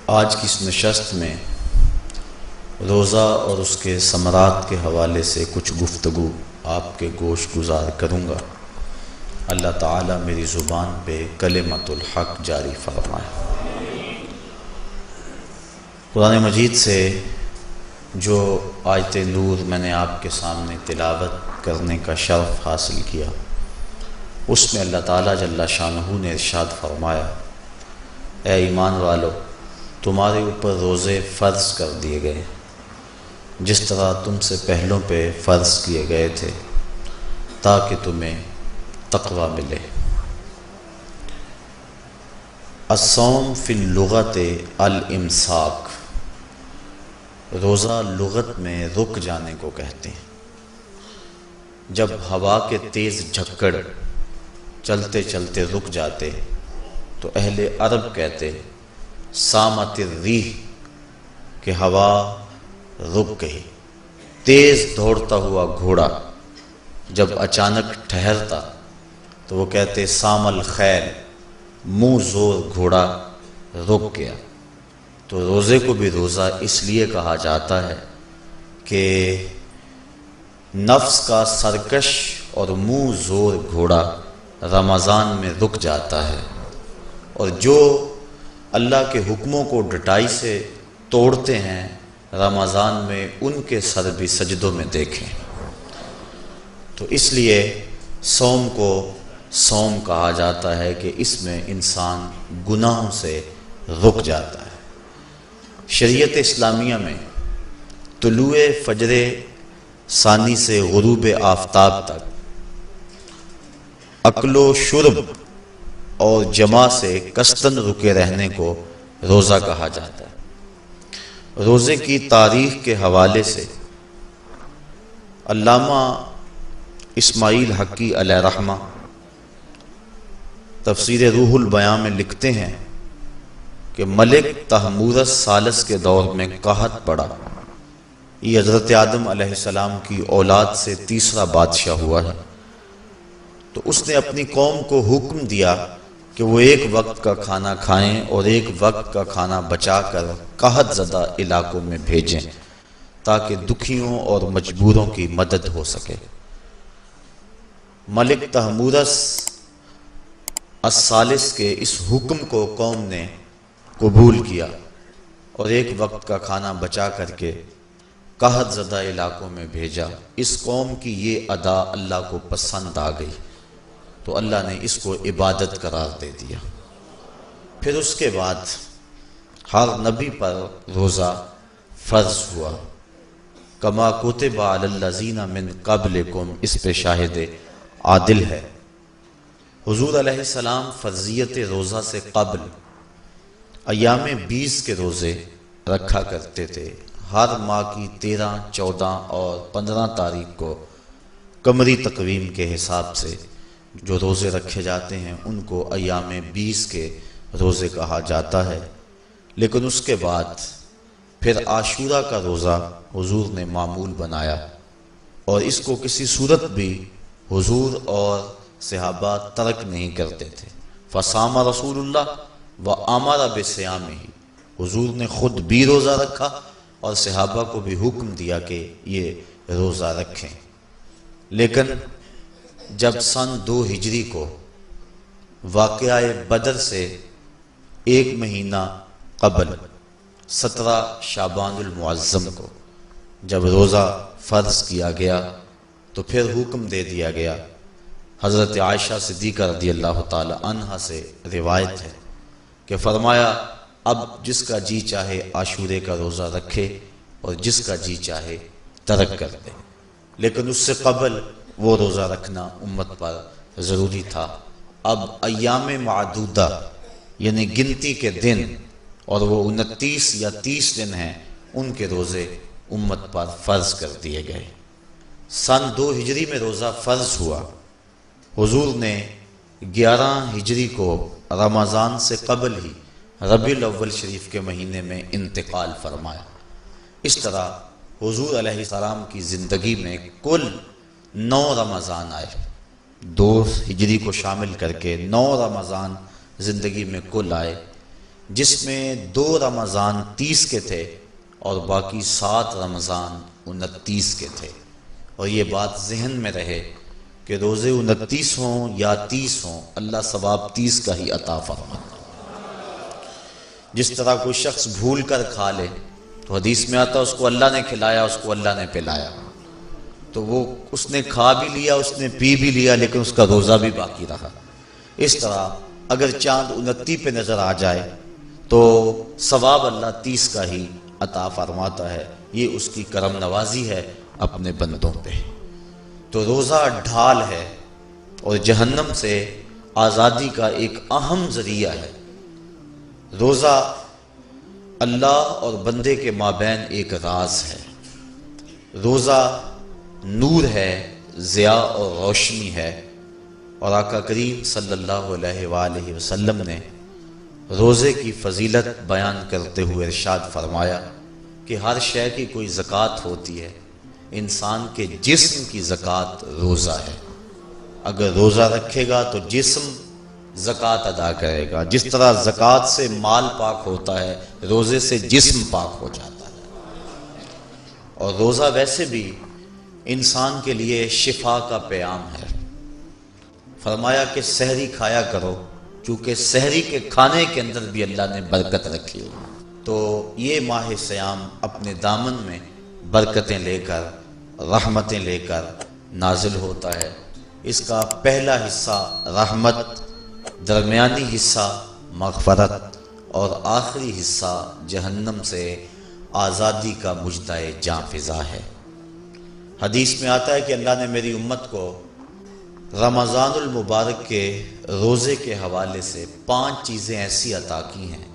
آج کی اس نشست میں روزہ اور اس کے ثمرات کے حوالے سے کچھ گفتگو آپ کے گوش گزار کروں گا۔ اللہ تعالیٰ میری زبان پہ کلمۃ الحق جاری فرمائے۔ قرآن مجید سے جو آیت نور میں نے آپ کے سامنے تلاوت کرنے کا شرف حاصل کیا، اس میں اللہ تعالیٰ جل شانہ نے ارشاد فرمایا، اے ایمان والو، تمہارے اوپر روزے فرض کر دیے گئے جس طرح تم سے پہلوں پہ فرض کیے گئے تھے تاکہ تمہیں تقوی ملے۔ الصوم فی اللغت الامساک، روزہ لغت میں رک جانے کو کہتے ہیں۔ جب ہوا کے تیز جھکڑ چلتے چلتے رک جاتے تو اہل عرب کہتے سامت الریح، کہ ہوا رک گئی۔ تیز دوڑتا ہوا گھوڑا جب اچانک ٹھہرتا تو وہ کہتے سام الخیل، منہ زور گھوڑا رک گیا۔ تو روزے کو بھی روزہ اس لیے کہا جاتا ہے کہ نفس کا سرکش اور منہ زور گھوڑا رمضان میں رک جاتا ہے، اور جو اللہ کے حکموں کو ڈٹائی سے توڑتے ہیں رمضان میں ان کے سر بھی سجدوں میں دیکھیں۔ تو اس لیے صوم کو صوم کہا جاتا ہے کہ اس میں انسان گناہوں سے رک جاتا ہے۔ شریعت اسلامیہ میں طلوع فجر ثانی سے غروب آفتاب تک اکل و شرب اور جماع سے کستن رکے رہنے کو روزہ کہا جاتا ہے۔ روزے کی تاریخ کے حوالے سے علامہ اسماعیل حقی علیہ رحمہ تفسیر روح البیان میں لکھتے ہیں کہ ملک تحمورس ثالث کے دور میں قحط پڑا۔ یہ حضرت آدم علیہ السلام کی اولاد سے تیسرا بادشاہ ہوا ہے۔ تو اس نے اپنی قوم کو حکم دیا کہ وہ ایک وقت کا کھانا کھائیں اور ایک وقت کا کھانا بچا کر قحط زدہ علاقوں میں بھیجیں تاکہ دکھیوں اور مجبوروں کی مدد ہو سکے۔ ملک تحمورس الثالث کے اس حکم کو قوم نے قبول کیا اور ایک وقت کا کھانا بچا کر کے قحط زدہ علاقوں میں بھیجا۔ اس قوم کی یہ ادا اللہ کو پسند آ گئی تو اللہ نے اس کو عبادت قرار دے دیا۔ پھر اس کے بعد ہر نبی پر روزہ فرض ہوا۔ کما کتب علی الذین من قبلکم، اس پہ شاہد عادل ہے۔ حضور علیہ السلام فرضیت روزہ سے قبل ایام 20 کے روزے رکھا کرتے تھے۔ ہر ماہ کی 13، 14 اور 15 تاریخ کو قمری تقویم کے حساب سے جو روزے رکھے جاتے ہیں ان کو ایام 20 کے روزے کہا جاتا ہے۔ لیکن اس کے بعد پھر عاشورہ کا روزہ حضور نے معمول بنایا، اور اس کو کسی صورت بھی حضور اور صحابہ ترک نہیں کرتے تھے۔ فصام رسول اللہ وامر بصیامہ، حضور نے خود بھی روزہ رکھا اور صحابہ کو بھی حکم دیا کہ یہ روزہ رکھیں۔ لیکن جب سن 2 ہجری کو واقعہ بدر سے ایک مہینہ قبل 17 شعبان المعظم کو جب روزہ فرض کیا گیا تو پھر حکم دے دیا گیا۔ حضرت عائشہ صدیقہ رضی اللہ تعالی عنہا سے روایت ہے کہ فرمایا، اب جس کا جی چاہے عاشورے کا روزہ رکھے اور جس کا جی چاہے ترک کر دے، لیکن اس سے قبل وہ روزہ رکھنا امت پر ضروری تھا۔ اب ایام معدودہ یعنی گنتی کے دن، اور وہ 29 یا 30 دن ہیں، ان کے روزے امت پر فرض کر دیے گئے۔ سن 2 ہجری میں روزہ فرض ہوا۔ حضور نے 11 ہجری کو رمضان سے قبل ہی ربیع الاول شریف کے مہینے میں انتقال فرمایا۔ اس طرح حضور علیہ السلام کی زندگی میں کل 9 رمضان آئے، 2 ہجری کو شامل کر کے 9 رمضان زندگی میں کل آئے۔ جس میں 2 رمضان 30 کے تھے اور باقی 7 رمضان 29 کے تھے۔ اور یہ بات ذہن میں رہے کہ روزے 29 ہوں یا 30 ہوں، اللہ ثواب 30 کا ہی عطا فرماتا۔ جس طرح کوئی شخص بھول کر کھا لے تو حدیث میں آتا ہے اس کو اللہ نے کھلایا، اس کو اللہ نے پلایا، تو وہ اس نے کھا بھی لیا، اس نے پی بھی لیا، لیکن اس کا روزہ بھی باقی رہا۔ اس طرح اگر چاند 29 پہ نظر آ جائے تو ثواب اللہ 30 کا ہی عطا فرماتا ہے۔ یہ اس کی کرم نوازی ہے اپنے بندوں پہ۔ تو روزہ ڈھال ہے اور جہنم سے آزادی کا ایک اہم ذریعہ ہے۔ روزہ اللہ اور بندے کے مابین ایک راز ہے۔ روزہ نور ہے، ضیاء اور روشنی ہے، اور آقا کریم صلی اللہ علیہ وآلہ وسلم نے روزے کی فضیلت بیان کرتے ہوئے ارشاد فرمایا کہ ہر شے کی کوئی زکوٰۃ ہوتی ہے، انسان کے جسم کی زکوٰۃ روزہ ہے۔ اگر روزہ رکھے گا تو جسم زکوٰۃ ادا کرے گا۔ جس طرح زکوٰۃ سے مال پاک ہوتا ہے، روزے سے جسم پاک ہو جاتا ہے۔ اور روزہ ویسے بھی انسان کے لیے شفا کا پیام ہے۔ فرمایا کہ سحری کھایا کرو، چونکہ سحری کے کھانے کے اندر بھی اللہ نے برکت رکھی ہے۔ تو یہ ماہ سیام اپنے دامن میں برکتیں لے کر، رحمتیں لے کر نازل ہوتا ہے۔ اس کا پہلا حصہ رحمت، درمیانی حصہ مغفرت، اور آخری حصہ جہنم سے آزادی کا مجدہ جاں فضا ہے۔ حدیث میں آتا ہے کہ اللہ نے میری امت کو رمضان المبارک کے روزے کے حوالے سے 5 چیزیں ایسی عطا کی ہیں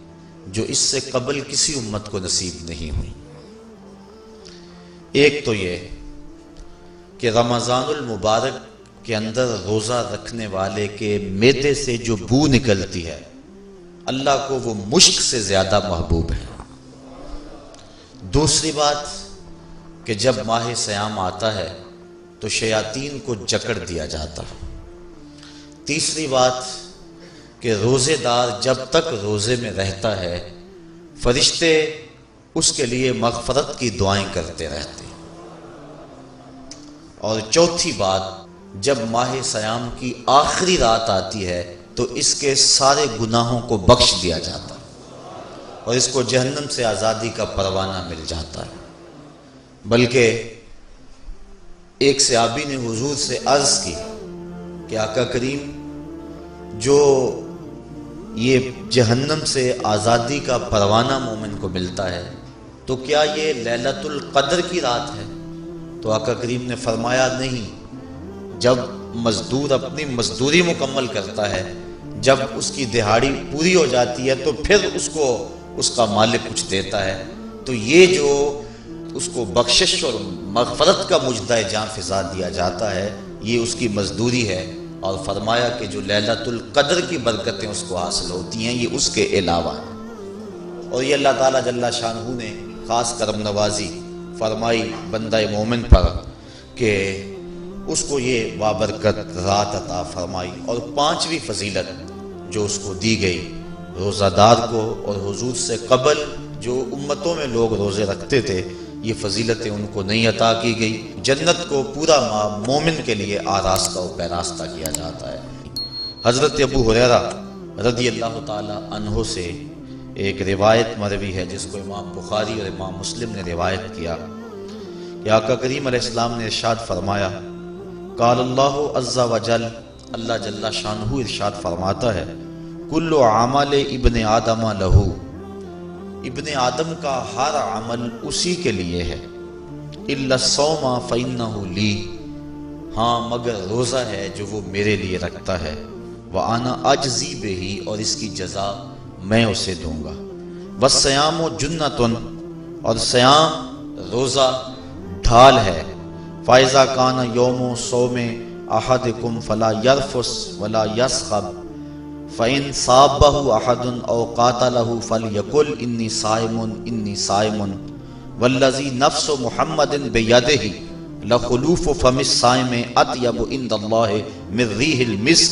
جو اس سے قبل کسی امت کو نصیب نہیں ہوئی۔ ایک تو یہ کہ رمضان المبارک کے اندر روزہ رکھنے والے کے معدے سے جو بو نکلتی ہے، اللہ کو وہ مشک سے زیادہ محبوب ہے۔ دوسری بات کہ جب ماہ سیام آتا ہے تو شیاطین کو جکڑ دیا جاتا ہے۔ تیسری بات کہ روزے دار جب تک روزے میں رہتا ہے، فرشتے اس کے لیے مغفرت کی دعائیں کرتے رہتے ہیں۔ اور چوتھی بات، جب ماہ سیام کی آخری رات آتی ہے تو اس کے سارے گناہوں کو بخش دیا جاتا ہے اور اس کو جہنم سے آزادی کا پروانہ مل جاتا ہے۔ بلکہ ایک صحابی نے حضور سے عرض کی کہ آقا کریم، جو یہ جہنم سے آزادی کا پروانہ مومن کو ملتا ہے تو کیا یہ لیلۃ القدر کی رات ہے؟ تو آقا کریم نے فرمایا نہیں، جب مزدور اپنی مزدوری مکمل کرتا ہے، جب اس کی دہاڑی پوری ہو جاتی ہے تو پھر اس کو اس کا مالک کچھ دیتا ہے، تو یہ جو اس کو بخشش اور مغفرت کا مجدہ جاں فضا دیا جاتا ہے، یہ اس کی مزدوری ہے۔ اور فرمایا کہ جو لیلۃ القدر کی برکتیں اس کو حاصل ہوتی ہیں، یہ اس کے علاوہ ہیں۔ اور یہ اللہ تعالیٰ جل شانہ نے خاص کرم نوازی فرمائی بندہ مومن پر کہ اس کو یہ بابرکت رات عطا فرمائی۔ اور 5ویں فضیلت جو اس کو دی گئی، روزہ دار کو اور حضور سے قبل جو امتوں میں لوگ روزے رکھتے تھے، یہ فضیلتیں ان کو نہیں عطا کی گئی۔ جنت کو پورا مومن کے لیے آراستہ و پیراستہ کیا جاتا ہے۔ حضرت ابو ہریرہ رضی اللہ تعالی عنہ سے ایک روایت مروی ہے جس کو امام بخاری اور امام مسلم نے روایت کیا کہ آقا کریم علیہ السلام نے ارشاد فرمایا، قال اللہ عز و جل، اللہ جل شانہ ارشاد فرماتا ہے، کل عمل ابن آدم لہو، ابن آدم کا ہر عمل اسی کے لیے ہے، الا الصوم فانہ لی، ہاں مگر روزہ ہے جو وہ میرے لیے رکھتا ہے، وانا اجزی بہ، اور اس کی جزا میں اسے دوں گا، والصیام جنۃ، اور سیام روزہ ڈھال ہے، فاذا کان یوم صوم احدکم فلا یرفث ولا یسخب، فَإِن صَابَّهُ أَحَدٌ أَوْ قَاتَلَهُ فَلْيَقُلْ إِنِّي صَائِمٌ إِنِّي صَائِمٌ وَالَّذِي نَفْسُ مُحَمَّدٍ بِيَدِهِ لَخُلُوفُ فَمِ الصَّائِمِ أَطْيَبُ عِندَ اللَّهِ مِن رِّيحِ الْمِسْكِ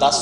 10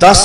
10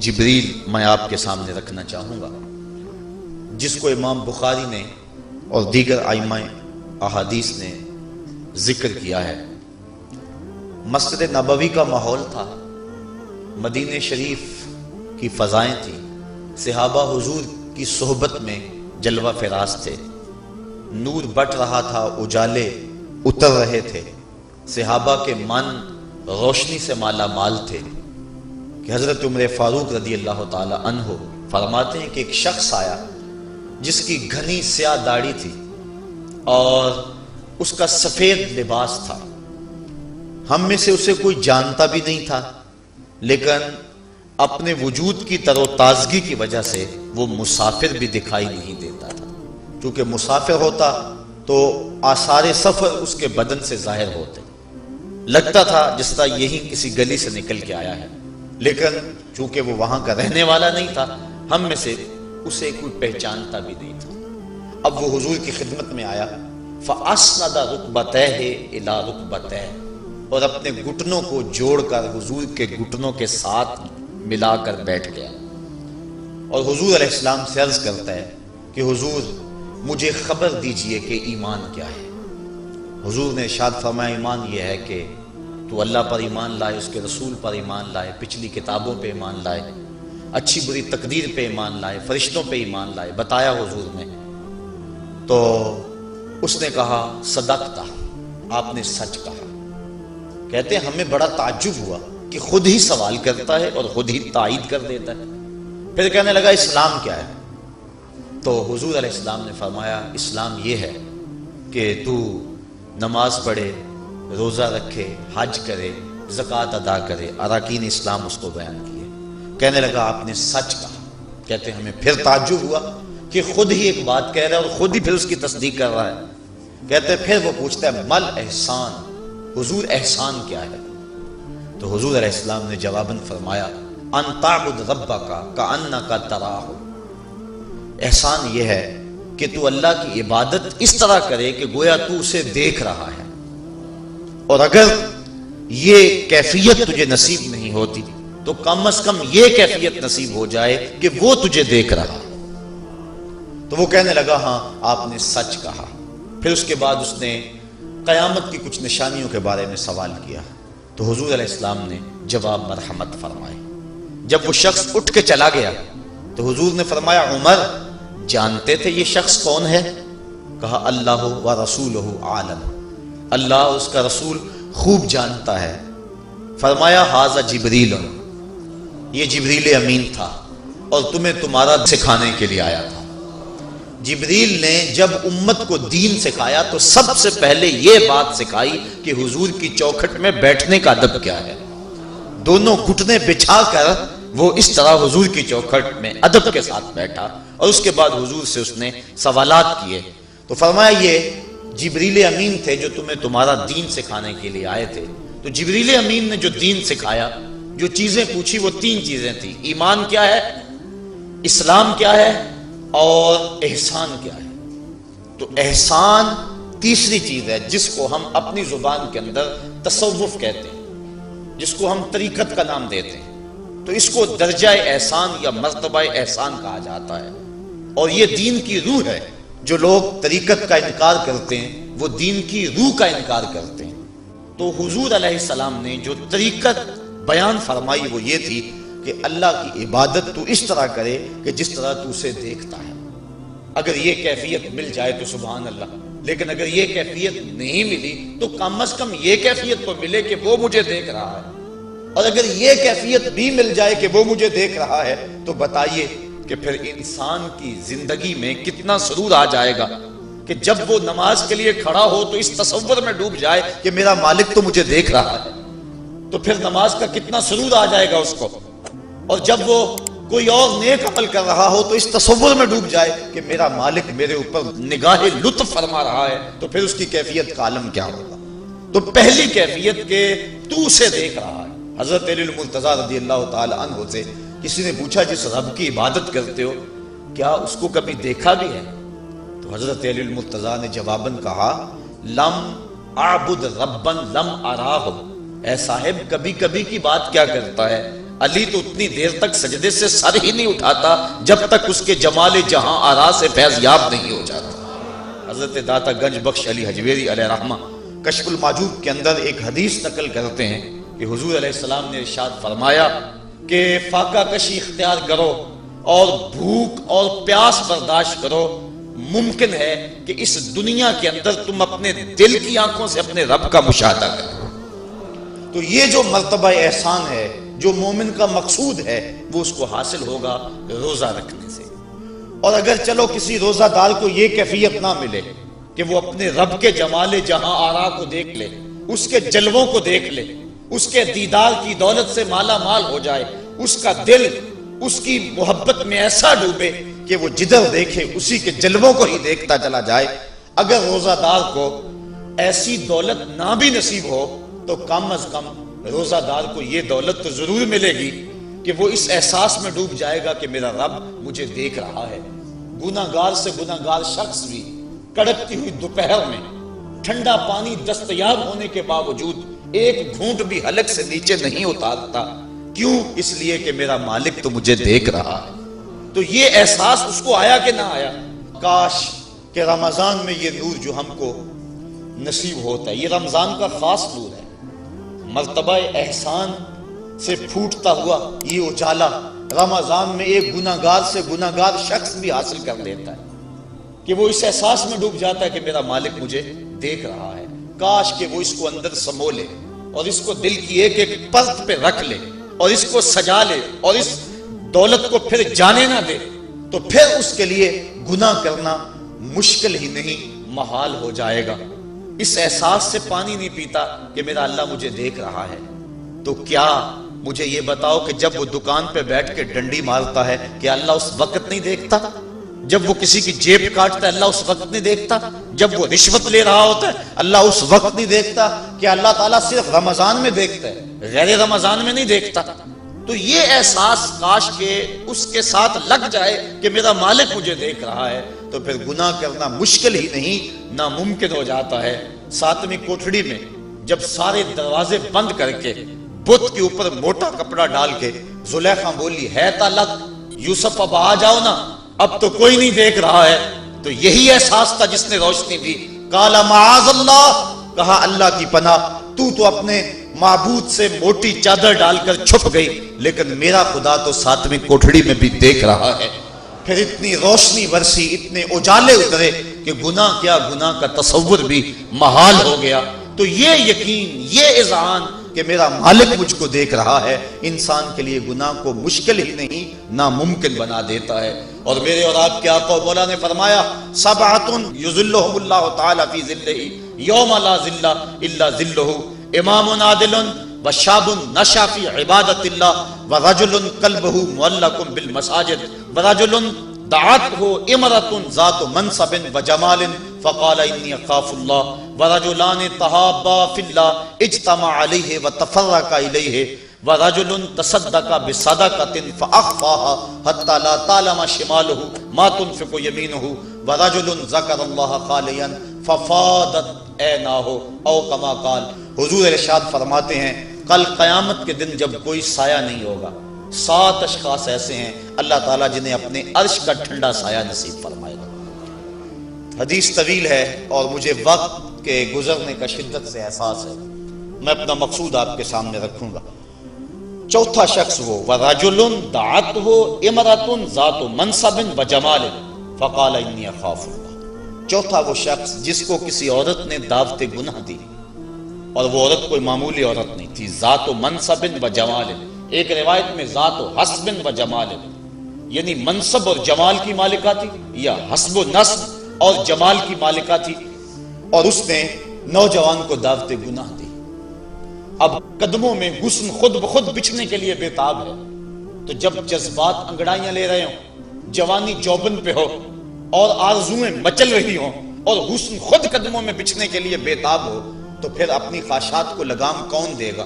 جبریل میں آپ کے سامنے رکھنا چاہوں گا، جس کو امام بخاری نے اور دیگر ائمہ احادیث نے ذکر کیا ہے۔ مسجد نبوی کا ماحول تھا، مدینہ شریف کی فضائیں تھیں، صحابہ حضور کی صحبت میں جلوہ فراز تھے، نور بٹ رہا تھا، اجالے اتر رہے تھے، صحابہ کے من روشنی سے مالا مال تھے کہ حضرت عمر فاروق رضی اللہ تعالی عنہ فرماتے ہیں کہ ایک شخص آیا جس کی گھنی سیاہ داڑھی تھی اور اس کا سفید لباس تھا، ہم میں سے اسے کوئی جانتا بھی نہیں تھا، لیکن اپنے وجود کی تر و تازگی کی وجہ سے وہ مسافر بھی دکھائی نہیں دیتا تھا، کیونکہ مسافر ہوتا تو آثار سفر اس کے بدن سے ظاہر ہوتے، لگتا تھا جس طرح یہی کسی گلی سے نکل کے آیا ہے، لیکن چونکہ وہ وہاں کا رہنے والا نہیں تھا، ہم میں سے اسے کوئی پہچانتا بھی نہیں تھا۔ اب وہ حضور کی خدمت میں آیا، فَأَسْنَدَ رُكْبَتَيْهِ إِلَىٰ رُكْبَتَيْهِ، اور اپنے گھٹنوں کو جوڑ کر حضور کے گھٹنوں کے ساتھ ملا کر بیٹھ گیا، اور حضور علیہ السلام سے عرض کرتا ہے کہ حضور مجھے خبر دیجئے کہ ایمان کیا ہے۔ حضور نے ارشاد فرمایا ایمان یہ ہے کہ تو اللہ پر ایمان لائے، اس کے رسول پر ایمان لائے، پچھلی کتابوں پہ ایمان لائے، اچھی بری تقدیر پہ ایمان لائے، فرشتوں پہ ایمان لائے۔ بتایا حضور نے تو اس نے کہا صدقتا، آپ نے سچ کہا۔ کہتے ہیں ہمیں بڑا تعجب ہوا کہ خود ہی سوال کرتا ہے اور خود ہی تائید کر دیتا ہے۔ پھر کہنے لگا اسلام کیا ہے؟ تو حضور علیہ السلام نے فرمایا اسلام یہ ہے کہ تو نماز پڑھے، روزہ رکھے، حج کرے، زکوٰۃ ادا کرے، اراکین اسلام اس کو بیان کیے۔ کہنے لگا آپ نے سچ کہا۔ کہتے ہیں ہمیں پھر تعجب ہوا کہ خود ہی ایک بات کہہ رہا ہے اور خود ہی پھر اس کی تصدیق کر رہا ہے۔ کہتے ہیں پھر وہ پوچھتا ہے مل احسان، حضور احسان کیا ہے؟ تو حضور علیہ السلام نے جواباً فرمایا ان تعبد ربک کأنک تراہ، احسان یہ ہے کہ تو اللہ کی عبادت اس طرح کرے کہ گویا تو اسے دیکھ رہا ہے، اور اگر یہ کیفیت تجھے نصیب نہیں ہوتی تو کم از کم یہ کیفیت نصیب ہو جائے کہ وہ تجھے دیکھ رہا۔ تو وہ کہنے لگا ہاں آپ نے سچ کہا۔ پھر اس کے بعد اس نے قیامت کی کچھ نشانیوں کے بارے میں سوال کیا، تو حضور علیہ السلام نے جواب مرحمت فرمائے۔ جب وہ شخص اٹھ کے چلا گیا تو حضور نے فرمایا عمر جانتے تھے یہ شخص کون ہے؟ کہا اللہ و رسولہ عالم، اللہ اس کا رسول خوب جانتا ہے۔ فرمایا ھذا جبریل، یہ جبریل امین تھا اور تمہیں تمہارا سکھانے کے لیے آیا تھا۔ جبریل نے جب امت کو دین سکھایا تو سب سے پہلے یہ بات سکھائی کہ حضور کی چوکھٹ میں بیٹھنے کا ادب کیا ہے۔ دونوں گھٹنے بچھا کر وہ اس طرح حضور کی چوکھٹ میں ادب کے ساتھ بیٹھا، اور اس کے بعد حضور سے اس نے سوالات کیے۔ تو فرمایا یہ جبریل امین تھے جو تمہیں تمہارا دین سکھانے کے لیے آئے تھے۔ تو جبریل امین نے جو دین سکھایا، جو چیزیں پوچھی وہ تین چیزیں تھیں، ایمان کیا ہے، اسلام کیا ہے اور احسان کیا ہے۔ تو احسان تیسری چیز ہے جس کو ہم اپنی زبان کے اندر تصوف کہتے ہیں، جس کو ہم طریقت کا نام دیتے ہیں، تو اس کو درجہ احسان یا مرتبہ احسان کہا جاتا ہے، اور یہ دین کی روح ہے۔ جو لوگ طریقت کا انکار کرتے ہیں وہ دین کی روح کا انکار کرتے ہیں۔ تو حضور علیہ السلام نے جو طریقت بیان فرمائی وہ یہ تھی کہ اللہ کی عبادت تو اس طرح کرے کہ جس طرح تو اسے دیکھتا ہے۔ اگر یہ کیفیت مل جائے تو سبحان اللہ، لیکن اگر یہ کیفیت نہیں ملی تو کم از کم یہ کیفیت تو ملے کہ وہ مجھے دیکھ رہا ہے، اور اگر یہ کیفیت بھی مل جائے کہ وہ مجھے دیکھ رہا ہے تو بتائیے کہ پھر انسان کی زندگی میں کتنا سرور آ جائے گا کہ جب وہ نماز کے لیے کھڑا ہو تو اس تصور میں ڈوب جائے کہ میرا مالک تو مجھے دیکھ رہا ہے، تو پھر نماز کا کتنا سرور آ جائے گا اس کو۔ اور جب وہ کوئی اور نیک عمل کر رہا ہو تو اس تصور میں ڈوب جائے کہ میرا مالک میرے اوپر نگاہ لطف فرما رہا ہے، تو پھر اس کی کیفیت کا عالم کیا ہوگا۔ تو پہلی کیفیت کہ تو اسے دیکھ رہا ہے۔ حضرت علی المرتضیٰ رضی اللہ تعالی عنہ سے کسی نے پوچھا جس رب کی عبادت کرتے ہو کیا اس کو کبھی دیکھا بھی ہے؟ تو حضرت علی المرتضیٰ نے جواباً کہا لم اعبد ربا لم اراہ، اے صاحب کبھی کبھی کی بات کیا کرتا ہے، علی تو اتنی دیر تک سجدے سے سر ہی نہیں اٹھاتا جب تک اس کے جمال جہاں آرا سے فیض یاب نہیں ہو جاتا۔ حضرت داتا گنج بخش علی حجویری علیہ رحمہ کشف المعجوب کے اندر ایک حدیث نقل کرتے ہیں کہ حضور علیہ السلام نے ارشاد فرمایا کہ فاقہ کشی اختیار کرو اور بھوک اور پیاس برداشت کرو، ممکن ہے کہ اس دنیا کے اندر تم اپنے دل کی آنکھوں سے اپنے رب کا مشاہدہ کرو۔ تو یہ جو مرتبہ احسان ہے، جو مومن کا مقصود ہے، وہ اس کو حاصل ہوگا روزہ رکھنے سے۔ اور اگر چلو کسی روزہ دار کو یہ کیفیت نہ ملے کہ وہ اپنے رب کے جمال جہاں آرا کو دیکھ لے، اس کے جلووں کو دیکھ لے، اس کے دیدار کی دولت سے مالا مال ہو جائے، اس کا دل اس کی محبت میں ایسا ڈوبے کہ وہ جدھر دیکھے اسی کے جلووں کو ہی دیکھتا چلا جائے، اگر روزہ دار کو ایسی دولت نہ بھی نصیب ہو تو کم از کم روزہ دار کو یہ دولت تو ضرور ملے گی کہ وہ اس احساس میں ڈوب جائے گا کہ میرا رب مجھے دیکھ رہا ہے۔ گناہگار سے گناہگار شخص بھی کڑکتی ہوئی دوپہر میں ٹھنڈا پانی دستیاب ہونے کے باوجود ایک گھونٹ بھی حلق سے نیچے نہیں اتارتا، کیوں؟ اس لیے کہ میرا مالک تو مجھے دیکھ رہا ہے۔ تو یہ احساس اس کو آیا کہ نہ آیا؟ کاش کہ رمضان میں یہ نور جو ہم کو نصیب ہوتا ہے، یہ رمضان کا خاص نور ہے، مرتبہ احسان سے پھوٹتا ہوا یہ اجالا رمضان میں ایک گناہگار سے گناہگار شخص بھی حاصل کر لیتا ہے کہ وہ اس احساس میں ڈوب جاتا ہے کہ میرا مالک مجھے دیکھ رہا ہے۔ کاش کہ وہ اس کو اندر سمو لے اور اس کو دل کی ایک ایک پرت پہ رکھ لے اور اس کو سجا لے اور اس دولت کو پھر جانے نہ دے، تو پھر اس کے لیے گناہ کرنا مشکل ہی نہیں محال ہو جائے گا۔ اس احساس سے پانی نہیں پیتا کہ میرا اللہ مجھے دیکھ رہا ہے، تو کیا مجھے یہ بتاؤ کہ جب وہ دکان پہ بیٹھ کے ڈنڈی مارتا ہے کہ اللہ اس وقت نہیں دیکھتا؟ جب وہ کسی کی جیب کاٹتا ہے اللہ اس وقت نہیں دیکھتا؟ جب وہ رشوت لے رہا ہوتا ہے اللہ اس وقت نہیں دیکھتا؟ کہ اللہ تعالیٰ صرف رمضان میں دیکھتا ہے، غیر رمضان میں نہیں دیکھتا؟ تو یہ احساس کاش کہ اس کے ساتھ لگ جائے کہ میرا مالک مجھے دیکھ رہا ہے، تو پھر گناہ کرنا مشکل ہی نہیں ناممکن ہو جاتا ہے۔ ساتویں کوٹھڑی میں جب سارے دروازے بند کر کے بت کے اوپر موٹا کپڑا ڈال کے زلیخا بولی ہے طلق یوسف اب آ جاؤ نا، اب تو کوئی نہیں دیکھ رہا ہے، تو یہی احساس تھا جس نے روشنی دی۔ قال معاذ اللہ، کہا اللہ کی پناہ، تو اپنے معبود سے موٹی چادر ڈال کر چھپ گئی، لیکن میرا خدا تو ساتویں کوٹھڑی میں بھی دیکھ رہا ہے۔ پھر اتنی روشنی برسی، اتنے اجالے اترے کہ گناہ کیا، گناہ کا تصور بھی محال ہو گیا۔ تو یہ یقین، یہ اذعان کہ میرا مالک مجھ کو دیکھ رہا ہے، انسان کے لیے گناہ کو مشکل ہی نہیں ناممکن بنا دیتا ہے۔ اور میرے اور آپ کے آقا و مولا نے فرمایا سبعۃ یظلھم اللہ تعالی فی ظلہ یوم لا ظل الا ظلہ، امام عادل وشاب نشا فی عبادت اللہ ورجل قلبہ معلق بالمساجد ورجل دعته امرأة ذات منصب وجمال فقال انی اخاف اللہ ورجلان تحابا فی اللہ اجتمع علیہ وتفرقا الیہ ورجل تصدق بصدقۃ فاخفاها حتى لا تعلم شماله ما تنفق يمينه ورجل ذکر اللہ خالیا ففاضت عیناہ او کما قال۔ حضور ارشاد فرماتے ہیں کل قیامت کے دن جب کوئی سایہ نہیں ہوگا، 7 اشخاص ایسے ہیں اللہ تعالیٰ جنہیں اپنے عرش کا ٹھنڈا سایہ نصیب فرمائے گا۔ حدیث طویل ہے اور مجھے وقت کے گزرنے کا شدت سے احساس ہے، میں اپنا مقصود آپ کے سامنے رکھوں گا۔ چوتھا شخص وہ وَرَجُلٌ دَعَتْهُ امْرَأَةٌ ذَاتُ مَنْصَبٍ وَجَمَالٍ فَقَالَ إِنِّي أَخَافُ اللَّهَ۔ چوتھا وہ شخص جس کو کسی عورت نے دعوت گناہ دی، اور وہ عورت کوئی معمولی عورت نہیں تھی، ذات و منصب و جمال، ایک روایت میں ذات و حسب و جمال، یعنی منصب اور جمال کی مالکہ تھی، یا حسب و نسب اور جمال کی مالکہ تھی، اور اس نے نوجوان کو دعوت گناہ دی۔ اب قدموں میں حسن خود بخود بچھنے کے لیے بےتاب ہے، تو جب جذبات انگڑائیاں لے رہے ہوں، جوانی جوبن پہ ہو اور آرزویں مچل رہی ہوں اور حسن خود قدموں میں بچھنے کے لیے بےتاب ہو، تو پھر اپنی خواہشات کو لگام کون دے گا؟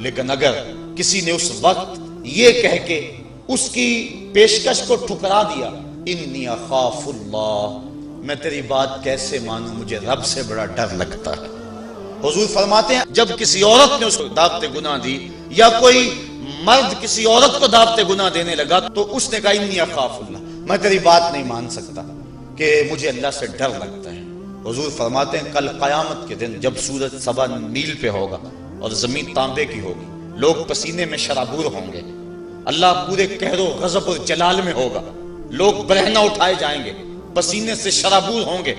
لیکن اگر کسی نے اس وقت یہ کہہ کے اس کی پیشکش کو ٹھکرا دیا انی اخاف اللہ، میں تیری بات کیسے مانوں، مجھے رب سے بڑا ڈر لگتا ہے۔ حضور فرماتے ہیں جب کسی عورت نے اس کو دعوت گناہ دی یا کوئی مرد کسی عورت کو دعوت گناہ دینے لگا تو اس نے کہا انی اخاف اللہ، میں تیری بات نہیں مان سکتا کہ مجھے اللہ سے ڈر لگتا ہے۔ حضور فرماتے ہیں کل قیامت کے دن جب سورج سوا نیل پہ ہوگا اور زمین تانبے کی ہوگی، لوگ پسینے میں شرابور ہوں گے، اللہ پورے قہر و غضب اور جلال میں ہوگا، لوگ برہنہ اٹھائے جائیں گے، پسینے سے شرابور ہوں گے،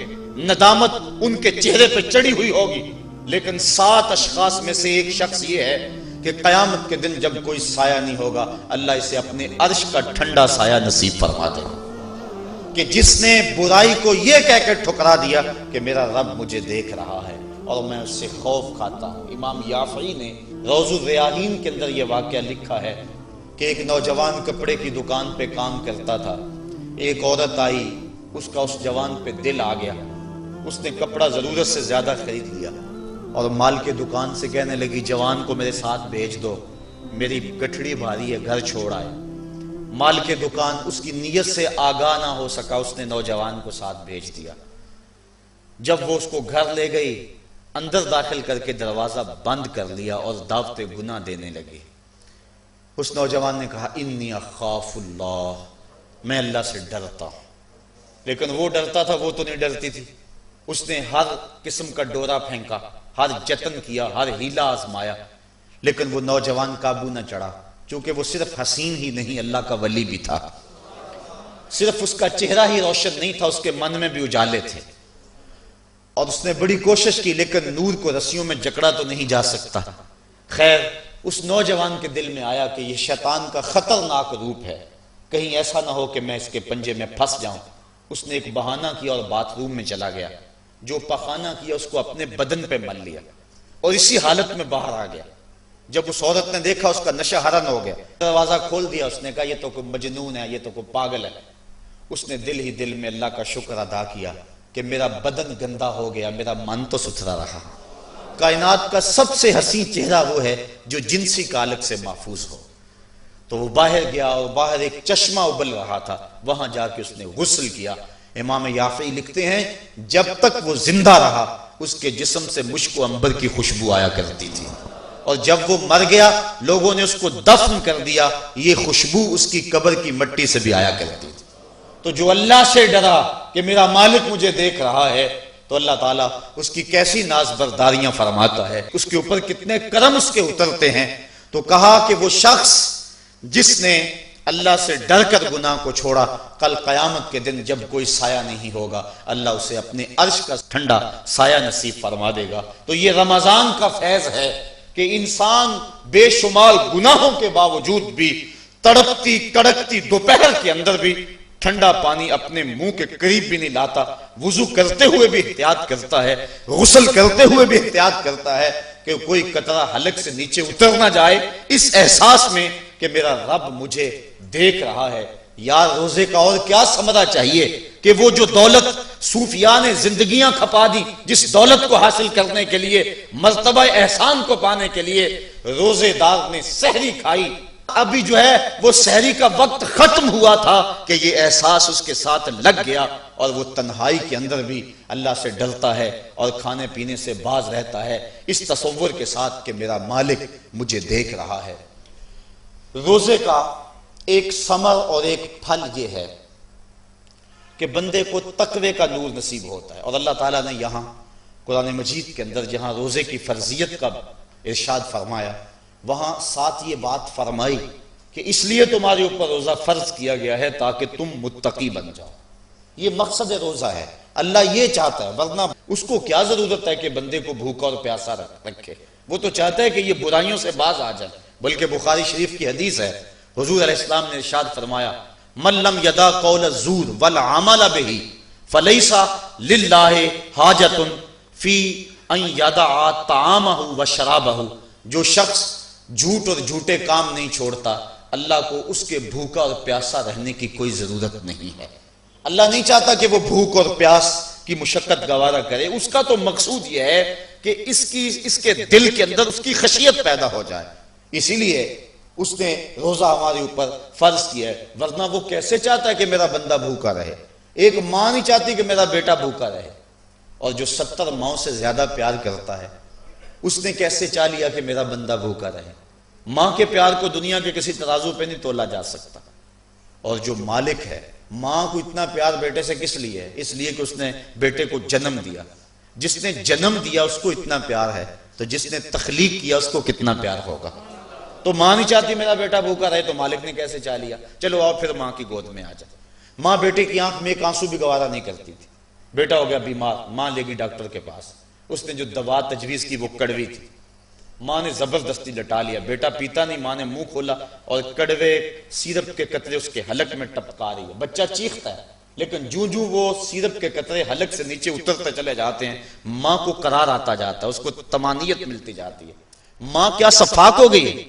ندامت ان کے چہرے پہ چڑھی ہوئی ہوگی، لیکن 7 اشخاص میں سے ایک شخص یہ ہے کہ قیامت کے دن جب کوئی سایہ نہیں ہوگا، اللہ اسے اپنے عرش کا ٹھنڈا سایہ نصیب فرما دے گا، کہ جس نے برائی کو یہ کہہ کے ٹھکرا دیا کہ میرا رب مجھے دیکھ رہا ہے اور میں اس سے خوف کھاتا ہوں۔ امام یافعی نے روض الریاحین کے اندر یہ واقعہ لکھا ہے کہ ایک نوجوان کپڑے کی دکان پہ کام کرتا تھا، ایک عورت آئی، اس کا اس جوان پہ دل آ گیا، اس نے کپڑا ضرورت سے زیادہ خرید لیا اور مال کے دکان سے کہنے لگی جوان کو میرے ساتھ بھیج دو، میری گٹھڑی بھاری ہے، گھر چھوڑ آئے۔ مال کے دکان اس کی نیت سے آگاہ نہ ہو سکا، اس نے نوجوان کو ساتھ بھیج دیا۔ جب وہ اس کو گھر لے گئی، اندر داخل کر کے دروازہ بند کر لیا اور دعوت گناہ دینے لگی۔ اس نوجوان نے کہا انی اخاف اللہ، میں اللہ سے ڈرتا ہوں، لیکن وہ ڈرتا تھا، وہ تو نہیں ڈرتی تھی۔ اس نے ہر قسم کا ڈورا پھینکا، ہر جتن کیا، ہر ہیلا آزمایا، لیکن وہ نوجوان قابو نہ چڑھا، چونکہ وہ صرف حسین ہی نہیں اللہ کا ولی بھی تھا، صرف اس کا چہرہ ہی روشن نہیں تھا، اس کے من میں بھی اجالے تھے، اور اس نے بڑی کوشش کی لیکن نور کو رسیوں میں جکڑا تو نہیں جا سکتا۔ خیر اس نوجوان کے دل میں آیا کہ یہ شیطان کا خطرناک روپ ہے، کہیں ایسا نہ ہو کہ میں اس کے پنجے میں پھنس جاؤں۔ اس نے ایک بہانہ کیا اور باتھ روم میں چلا گیا، جو پخانہ کیا اس کو اپنے بدن پہ مل لیا اور اسی حالت میں باہر آ گیا۔ جب اس عورت نے دیکھا اس کا نشہ حرن ہو گیا، دروازہ کھول دیا، اس نے کہا یہ تو کوئی مجنون ہے، یہ تو کوئی پاگل ہے۔ اس نے دل ہی دل میں اللہ کا شکر ادا کیا کہ میرا بدن گندا ہو گیا، میرا من تو ستھرا رہا۔ کائنات کا سب سے حسین چہرہ وہ ہے جو جنسی کالک سے محفوظ ہو۔ تو وہ باہر گیا اور باہر ایک چشمہ ابل رہا تھا، وہاں جا کے اس نے غسل کیا۔ امام یافعی لکھتے ہیں جب تک وہ زندہ رہا اس کے جسم سے مشک و عنبر کی خوشبو آیا کرتی تھی، اور جب وہ مر گیا لوگوں نے اس کو دفن کر دیا، یہ خوشبو اس کی قبر کی مٹی سے بھی آیا کرتی تھی۔ تو جو اللہ سے ڈرا کہ میرا مالک مجھے دیکھ رہا ہے، تو اللہ تعالیٰ اس کی کیسی ناز برداریاں فرماتا ہے، اس کے اوپر کتنے کرم اس کے اترتے ہیں۔ تو کہا کہ وہ شخص جس نے اللہ سے ڈر کر گناہ کو چھوڑا، کل قیامت کے دن جب کوئی سایہ نہیں ہوگا، اللہ اسے اپنے عرش کا ٹھنڈا سایہ نصیب فرما دے گا۔ تو یہ رمضان کا فیض ہے کہ انسان بے شمار گناہوں کے باوجود بھی تڑپتی کڑکتی دوپہر کے اندر بھی ٹھنڈا پانی اپنے منہ کے قریب بھی نہیں لاتا، وضو کرتے ہوئے بھی احتیاط کرتا ہے، غسل کرتے ہوئے بھی احتیاط کرتا ہے کہ کوئی قطرہ حلق سے نیچے اتر نہ جائے، اس احساس میں کہ میرا رب مجھے دیکھ رہا ہے۔ یار روزے کا اور کیا ثمرہ چاہیے کہ وہ جو دولت صوفیاء نے زندگیاں کھپا دی، جس دولت کو حاصل کرنے کے لیے، مرتبہ احسان کو پانے کے لیے روزے دار نے سحری کھائی، ابھی جو ہے وہ سحری کا وقت ختم ہوا تھا کہ یہ احساس اس کے ساتھ لگ گیا، اور وہ تنہائی کے اندر بھی اللہ سے ڈرتا ہے اور کھانے پینے سے باز رہتا ہے، اس تصور کے ساتھ کہ میرا مالک مجھے دیکھ رہا ہے۔ روزے کا ایک ثمر اور ایک پھل یہ ہے کہ بندے کو تقوی کا نور نصیب ہوتا ہے، اور اللہ تعالیٰ نے یہاں قرآن مجید کے اندر جہاں روزے کی فرضیت کا ارشاد فرمایا، وہاں ساتھ یہ بات فرمائی کہ اس لیے تمہارے اوپر روزہ فرض کیا گیا ہے تاکہ تم متقی بن جاؤ۔ یہ مقصد روزہ ہے، اللہ یہ چاہتا ہے، ورنہ اس کو کیا ضرورت ہے کہ بندے کو بھوکا اور پیاسا رکھے، وہ تو چاہتا ہے کہ یہ برائیوں سے باز آ جائے۔ بلکہ بخاری شریف کی حدیث ہے، حضور علیہ السلام نے ارشاد فرمایا من لم یدع قول الزور والعمل به فلیس للہ حاجۃ فی ان یدع طعامہ وشرابہ، جو شخص جھوٹ اور جھوٹے کام نہیں چھوڑتا، اللہ کو اس کے بھوکا اور پیاسا رہنے کی کوئی ضرورت نہیں ہے۔ اللہ نہیں چاہتا کہ وہ بھوک اور پیاس کی مشقت گوارا کرے، اس کا تو مقصود یہ ہے کہ اس کے دل کے اندر اس کی خشیت پیدا ہو جائے، اسی لیے اس نے روزہ ہمارے اوپر فرض کیا ہے، ورنہ وہ کیسے چاہتا ہے کہ میرا بندہ بھوکا رہے؟ ایک ماں نہیں چاہتی کہ میرا بیٹا بھوکا رہے، اور جو 70 ماؤں سے زیادہ پیار کرتا ہے اس نے کیسے چاہ لیا کہ میرا بندہ بھوکا رہے؟ ماں کے پیار کو دنیا کے کسی ترازو پہ نہیں تولا جا سکتا. اور جو مالک ہے، ماں کو اتنا پیار بیٹے سے کس لیے ہے؟ اس لیے کہ اس نے بیٹے کو جنم دیا. جس نے جنم دیا اس کو اتنا پیار ہے تو جس نے تخلیق کیا اس کو کتنا پیار ہوگا. تو ماں نہیں چاہتی میرا بیٹا بھوکا رہے، تو مالک نے کیسے چاہ لیا؟ چلو آؤ پھر ماں کی گود میں آ جائے. ماں بیٹے کی آنکھ میں ایک آنسو بھی گوارا نہیں کرتی تھی. بیٹا ہو گیا بیمار، ماں لے گی ڈاکٹر کے پاس. اس نے جو دوا تجویز کی وہ کڑوی تھی. ماں نے زبردستی لٹا لیا. بیٹا پیتا نہیں، ماں نے منہ کھولا اور کڑوے سیرپ کے قطرے اس کے حلق میں ٹپکا رہی ہے. بچہ چیختا ہے، لیکن جو وہ سیرپ کے قطرے حلق سے نیچے اترتے چلے جاتے ہیں، ماں کو قرار آتا جاتا ہے، اس کو طمانینت ملتی جاتی ہے. ماں کیا صفاق ہو گئی؟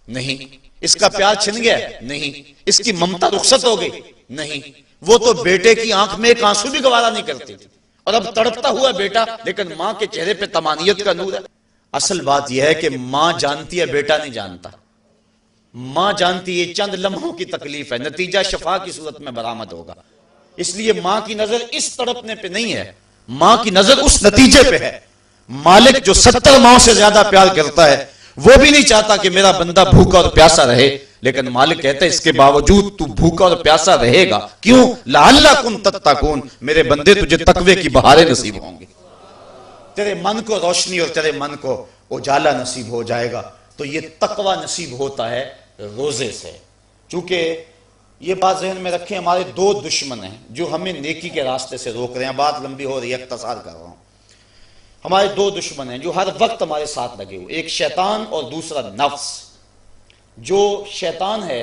نہیں. اس کا پیار چھن گیا؟ نہیں. اس کی ممتا رخصت ہو گئی؟ نہیں. وہ تو بیٹے کی آنکھ میں ایک آنسو بھی گوارا نہیں کرتی تھی، اور اب تڑپتا ہوا بیٹا، لیکن ماں کے چہرے پہ طمانینت کا نور ہے. اصل بات یہ ہے کہ ماں جانتی ہے، بیٹا نہیں جانتا. ماں جانتی ہے چند لمحوں کی تکلیف ہے، نتیجہ شفا کی صورت میں برآمد ہوگا. اس لیے ماں کی نظر اس تڑپنے پہ نہیں ہے، ماں کی نظر اس نتیجے پہ ہے. مالک جو 70 ماں سے زیادہ پیار کرتا ہے وہ بھی نہیں چاہتا کہ میرا بندہ بھوکا اور پیاسا رہے، لیکن مالک کہتا ہے اس کے باوجود تو بھوکا اور پیاسا رہے گا. کیوں؟ لعلکم تتقون، میرے بندے تجھے تقوی کی بہاریں نصیب ہوں گی. تیرے من کو روشنی اور تیرے من کو اجالا نصیب ہو جائے گا. تو یہ تقوی نصیب ہوتا ہے روزے سے. چونکہ یہ بات ذہن میں رکھیں، ہمارے 2 دشمن ہیں جو ہمیں نیکی کے راستے سے روک رہے ہیں. بات لمبی ہو رہی ہے، اختصار کر رہا ہوں. ہمارے 2 دشمن ہیں جو ہر وقت ہمارے ساتھ لگے ہوئے، ایک شیطان اور دوسرا نفس. جو شیطان ہے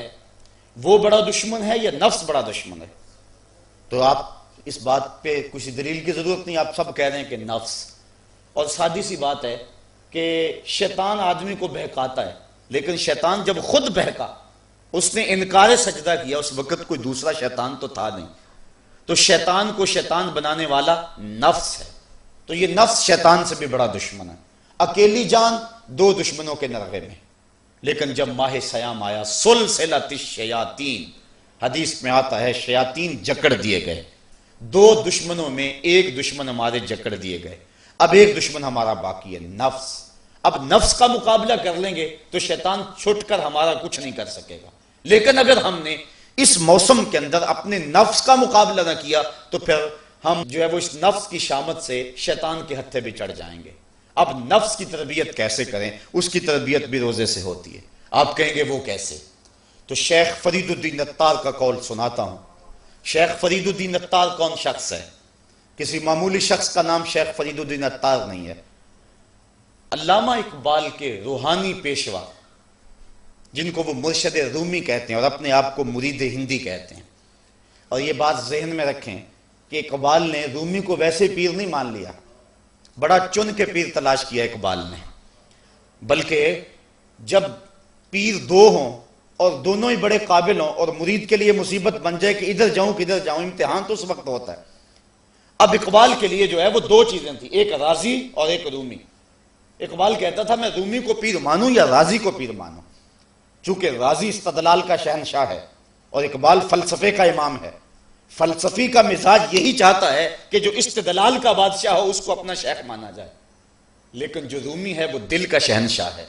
وہ بڑا دشمن ہے یا نفس بڑا دشمن ہے؟ تو آپ اس بات پہ کسی دلیل کی ضرورت نہیں، آپ سب کہہ رہے ہیں کہ نفس. اور سادی سی بات ہے کہ شیطان آدمی کو بہکاتا ہے، لیکن شیطان جب خود بہکا، اس نے انکار سجدہ کیا، اس وقت کوئی دوسرا شیطان تو تھا نہیں. تو شیطان کو شیطان بنانے والا نفس ہے. تو یہ نفس شیطان سے بھی بڑا دشمن ہے. اکیلی جان 2 دشمنوں کے نرغے میں. لیکن جب ماہ سیام آیا، سلسلۃ الشیاطین، حدیث میں آتا ہے شیاطین جکڑ دیے گئے. 2 دشمنوں میں ایک دشمن ہمارے جکڑ دیے گئے. اب ایک دشمن ہمارا باقی ہے، نفس. اب نفس کا مقابلہ کر لیں گے تو شیطان چھٹ کر ہمارا کچھ نہیں کر سکے گا. لیکن اگر ہم نے اس موسم کے اندر اپنے نفس کا مقابلہ نہ کیا تو پھر ہم جو ہے وہ اس نفس کی شامت سے شیطان کے ہتھے بھی چڑھ جائیں گے. اب نفس کی تربیت کیسے کریں؟ اس کی تربیت بھی روزے سے ہوتی ہے. آپ کہیں گے وہ کیسے؟ تو شیخ فرید الدین عطار کا قول سناتا ہوں. شیخ فرید الدین عطار کون شخص ہے؟ کسی معمولی شخص کا نام شیخ فرید الدین عطار نہیں ہے. علامہ اقبال کے روحانی پیشوا، جن کو وہ مرشد رومی کہتے ہیں اور اپنے آپ کو مرید ہندی کہتے ہیں. اور یہ بات ذہن میں رکھیں کہ اقبال نے رومی کو ویسے پیر نہیں مان لیا، بڑا چن کے پیر تلاش کیا اقبال نے. بلکہ جب پیر 2 ہوں اور دونوں ہی بڑے قابل ہوں اور مرید کے لیے مصیبت بن جائے کہ ادھر جاؤں کدھر جاؤں، امتحان تو اس وقت ہوتا ہے. اب اقبال کے لیے جو ہے وہ 2 چیزیں تھیں، ایک راضی اور ایک رومی. اقبال کہتا تھا میں رومی کو پیر مانوں یا راضی کو پیر مانوں. چونکہ راضی استدلال کا شہنشاہ ہے اور اقبال فلسفے کا امام ہے. فلسفی کا مزاج یہی چاہتا ہے کہ جو استدلال کا بادشاہ ہو اس کو اپنا شیخ مانا جائے. لیکن جو رومی ہے وہ دل کا شہنشاہ ہے.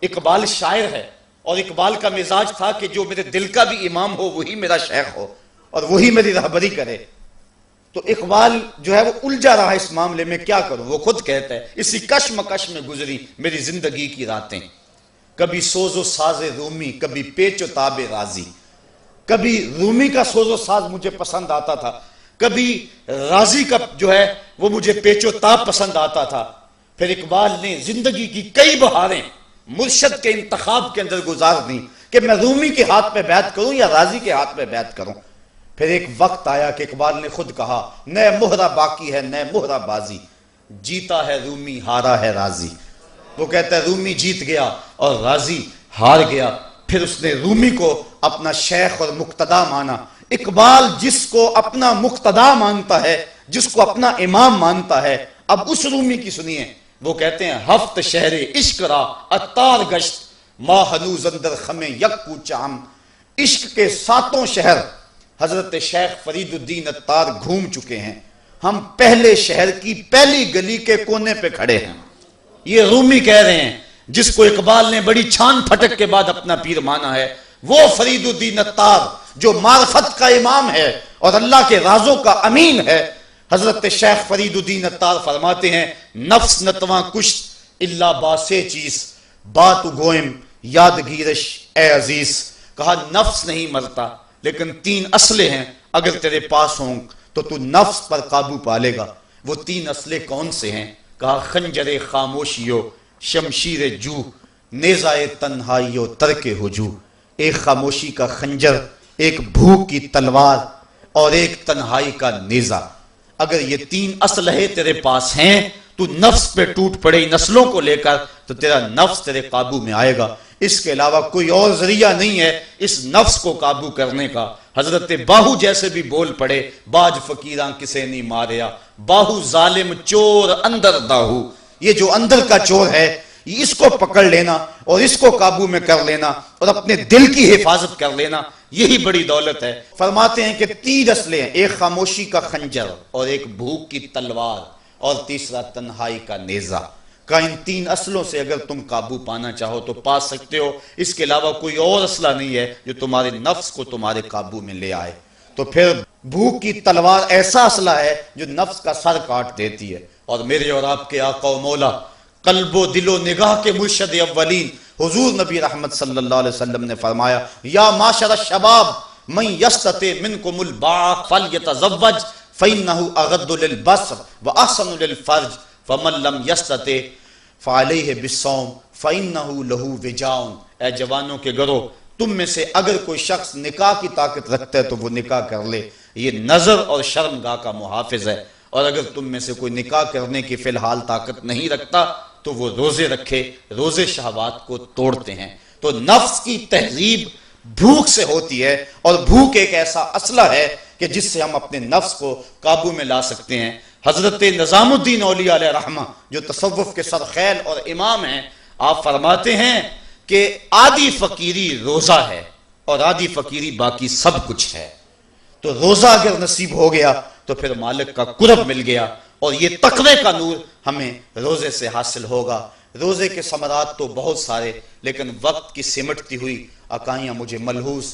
اقبال شاعر ہے اور اقبال کا مزاج تھا کہ جو میرے دل کا بھی امام ہو وہی میرا شیخ ہو اور وہی میری رہبری کرے. تو اقبال جو ہے وہ الجھا رہا اس معاملے میں، کیا کروں؟ وہ خود کہتا ہے اسی کشمکش میں گزری میری زندگی کی راتیں، کبھی سوز و ساز رومی، کبھی پیچ و تاب راضی. کبھی رومی کا سوز و ساز مجھے پسند آتا تھا، کبھی راضی کا جو ہے وہ مجھے پیچ و تاب پسند آتا تھا. پھر اقبال نے زندگی کی کئی بہاریں مرشد کے انتخاب کے اندر گزار دیں کہ میں رومی کے ہاتھ پہ بیعت کروں یا راضی کے ہاتھ پہ بیعت کروں. پھر ایک وقت آیا کہ اقبال نے خود کہا نئے مہرہ باقی ہے نئے مہرہ بازی، جیتا ہے رومی ہارا ہے راضی. وہ کہتا ہے رومی جیت گیا اور راضی ہار گیا. پھر اس نے رومی کو اپنا شیخ اور مقتدا مانا. اقبال جس کو اپنا مقتدا مانتا ہے، جس کو اپنا امام مانتا ہے، اب اس رومی کی سنیے. وہ کہتے ہیں ہفت شہر عشق را عطار گشت، ما ہنوز اندر خمیں یک کوچہ ہم. عشق کے 7 شہر حضرت شیخ فرید الدین عطار گھوم چکے ہیں، ہم پہلے شہر کی پہلی گلی کے کونے پہ کھڑے ہیں. یہ رومی کہہ رہے ہیں جس کو اقبال نے بڑی چھان پھٹک کے بعد اپنا پیر مانا ہے، وہ فرید الدین عطار جو معرفت کا امام ہے اور اللہ کے رازوں کا امین ہے۔ حضرت شیخ فرید الدین عطار فرماتے ہیں، نفس نتواں کشت الا باسے چیز بات گوئم یادگیرش اے عزیز۔ کہا نفس نہیں مرتا، لیکن 3 اسلحے ہیں، اگر تیرے پاس ہوں تو تو نفس پر قابو پالے گا۔ وہ 3 اسلحے کون سے ہیں؟ کہا خنجر خاموشیو شمشیر جو نیزائے تنہائیو ترک ہجو۔ ایک خاموشی کا خنجر، ایک بھوک کی تلوار اور ایک تنہائی کا نیزہ۔ اگر یہ 3 اسلحے تیرے پاس ہیں تو نفس پہ ٹوٹ پڑے نسلوں کو لے کر، تو تیرا نفس تیرے قابو میں آئے گا۔ اس کے علاوہ کوئی اور ذریعہ نہیں ہے اس نفس کو قابو کرنے کا۔ حضرت باہو جیسے بھی بول پڑے، باج فقیراں کسے نہیں ماریا، باہو ظالم چور اندر داہو۔ یہ جو اندر کا چور ہے، اس کو پکڑ لینا اور اس کو قابو میں کر لینا اور اپنے دل کی حفاظت کر لینا، یہی بڑی دولت ہے۔ فرماتے ہیں کہ 3 اسلحے ہیں، ایک خاموشی کا خنجر اور ایک بھوک کی تلوار اور تیسرا تنہائی کا نیزہ۔ کہ ان 3 اسلحوں سے اگر تم قابو پانا چاہو تو پا سکتے ہو، اس کے علاوہ کوئی اور اسلحہ نہیں ہے جو تمہارے نفس کو تمہارے قابو میں لے آئے۔ تو پھر بھوک کی تلوار ایسا اسلحہ ہے جو نفس کا سر کاٹ دیتی ہے۔ اور میرے اور آپ کے آقا و مولا، قلب و دل و نگاہ کے مرشد اولین حضور نبی رحمت صلی اللہ علیہ وسلم نے فرمایا، یا معاشر الشباب من یستطع منکم الباء فلیتزوج فإنہ اغض للبصر واحسن للفرج فمن لم یستطع فعلیہ بالصوم فإنہ لہ وجاء۔ اے جوانوں کے گروہ، تم میں سے اگر کوئی شخص نکاح کی طاقت رکھتا ہے تو وہ نکاح کر لے، یہ نظر اور شرمگاہ کا محافظ ہے۔ اور اگر تم میں سے کوئی نکاح کرنے کی فی الحال طاقت نہیں رکھتا تو وہ روزے رکھے، روزے شہوات کو توڑتے ہیں۔ تو نفس کی تہذیب بھوک سے ہوتی ہے، اور بھوک ایک ایسا اسلحہ ہے کہ جس سے ہم اپنے نفس کو قابو میں لا سکتے ہیں۔ حضرت نظام الدین اولیاء علیہ رحمہ جو تصوف کے سرخیل اور امام ہیں، آپ فرماتے ہیں کہ آدھی فقیری روزہ ہے اور آدھی فقیری باقی سب کچھ ہے۔ تو روزہ اگر نصیب ہو گیا تو پھر مالک کا قرب مل گیا، اور یہ تقوی کا نور ہمیں روزے سے حاصل ہوگا۔ روزے کے ثمرات تو بہت سارے، لیکن وقت کی سمٹتی ہوئی عقائیاں مجھے ملحوظ